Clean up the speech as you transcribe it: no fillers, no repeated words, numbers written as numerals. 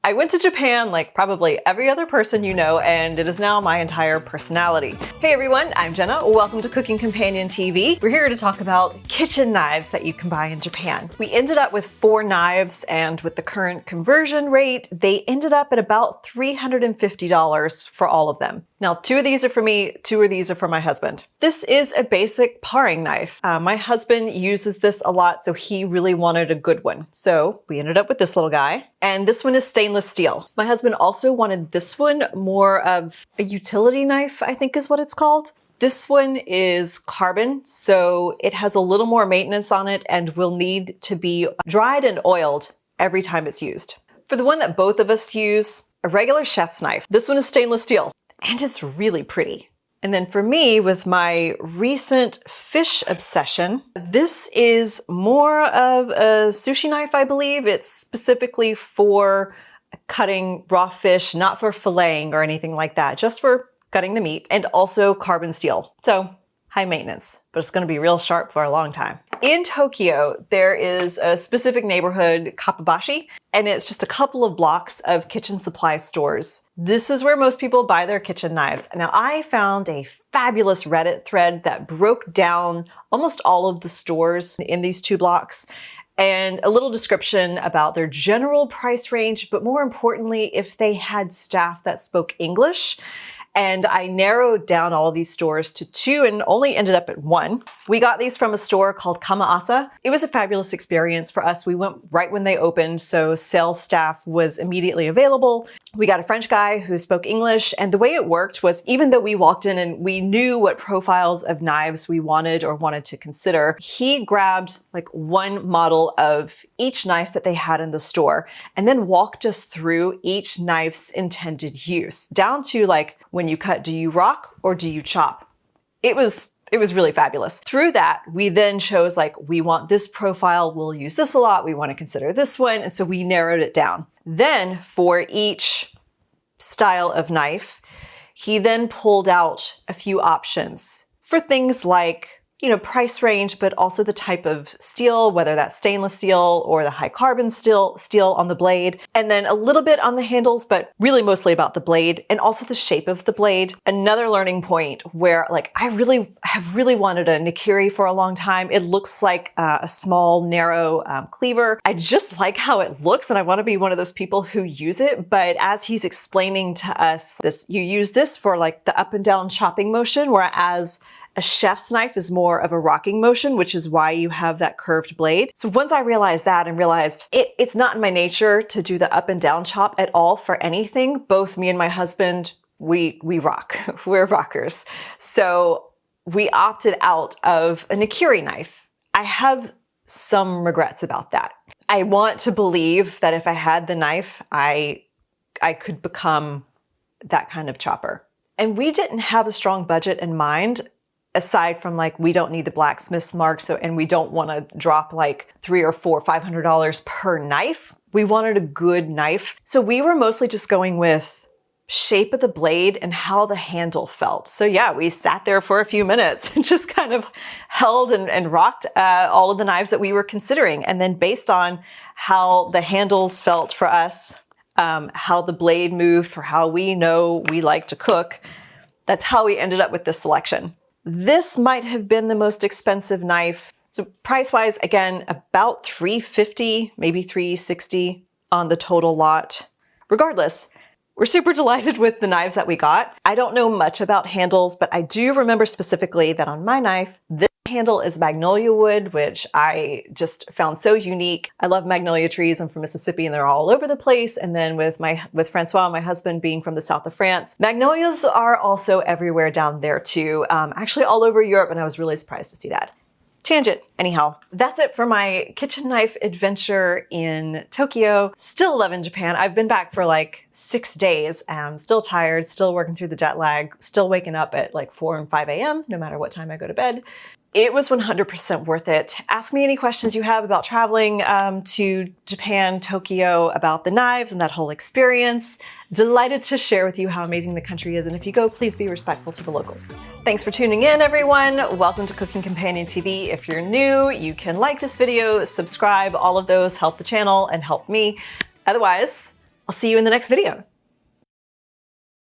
I went to Japan like probably every other person you know, and it is now my entire personality. Hey everyone, I'm Jenna. Welcome to Cooking Companion TV. We're here to talk about kitchen knives that you can buy in Japan. We ended up with 4 knives, and with the current conversion rate, they ended up at about $350 for all of them. Now, 2 of these are for me, 2 of these are for my husband. This is a basic paring knife. My husband uses this a lot, so he really wanted a good one. So we ended up with this little guy. And this one is stainless steel. My husband also wanted this one, more of a utility knife, I think is what it's called. This one is carbon, so it has a little more maintenance on it and will need to be dried and oiled every time it's used. For the one that both of us use, a regular chef's knife. This one is stainless steel, and it's really pretty. And then for me, with my recent fish obsession, this is more of a sushi knife, I believe. It's specifically for cutting raw fish, not for filleting or anything like that, just for cutting the meat, and also carbon steel. So high maintenance, but it's gonna be real sharp for a long time. In Tokyo, there is a specific neighborhood, Kama-Asa, and it's just a couple of blocks of kitchen supply stores. This is where most people buy their kitchen knives. Now, I found a fabulous Reddit thread that broke down almost all of the stores in these 2 blocks, and a little description about their general price range, but more importantly, if they had staff that spoke English. And I narrowed down all of these stores to 2 and only ended up at 1. We got these from a store called Kama-Asa. It was a fabulous experience for us. We went right when they opened, so sales staff was immediately available. We got a French guy who spoke English, and the way it worked was, even though we walked in and we knew what profiles of knives we wanted to consider, he grabbed like 1 model of each knife that they had in the store and then walked us through each knife's intended use, down to like, when you cut, do you rock or do you chop? It was really fabulous. Through that, we then chose like, we want this profile, we'll use this a lot, we want to consider this one, and so we narrowed it down. Then for each style of knife, he then pulled out a few options for things like, price range, but also the type of steel, whether that's stainless steel or the high carbon steel on the blade, and then a little bit on the handles, but really mostly about the blade and also the shape of the blade. Another learning point where like I have really wanted a nikiri for a long time. It looks like a small, narrow cleaver. I just like how it looks, and I want to be one of those people who use it. But as he's explaining to us, you use this for like the up and down chopping motion, whereas a chef's knife is more of a rocking motion, which is why you have that curved blade. So once I realized that and realized it's not in my nature to do the up and down chop at all for anything, both me and my husband, we rock. We're rockers. So we opted out of a nikiri knife. I have some regrets about that. I want to believe that if I had the knife, I could become that kind of chopper. And we didn't have a strong budget in mind, aside from like, we don't need the blacksmith's mark, and we don't want to drop like $300 or $500 per knife. We wanted a good knife. So we were mostly just going with shape of the blade and how the handle felt. So yeah, we sat there for a few minutes and just kind of held and rocked all of the knives that we were considering. And then based on how the handles felt for us, how the blade moved for how we know we like to cook, that's how we ended up with this selection. This might have been the most expensive knife. So price-wise, again, about $350, maybe $360 on the total lot. Regardless, we're super delighted with the knives that we got. I don't know much about handles, but I do remember specifically that on my knife, this handle is magnolia wood, which I just found so unique. I love magnolia trees. I'm from Mississippi and they're all over the place. And then with Francois, my husband, being from the south of France, magnolias are also everywhere down there too. Actually all over Europe, and I was really surprised to see that. Tangent. Anyhow, that's it for my kitchen knife adventure in Tokyo. Still loving Japan. I've been back for like 6 days. I'm still tired, still working through the jet lag, still waking up at like 4 and 5 a.m. no matter what time I go to bed. It was 100% worth it. Ask me any questions you have about traveling to Japan, Tokyo, about the knives and that whole experience. Delighted to share with you how amazing the country is. And if you go, please be respectful to the locals. Thanks for tuning in, everyone. Welcome to Cooking Companion TV. If you're new, you can like this video, subscribe. All of those help the channel and help me. Otherwise, I'll see you in the next video.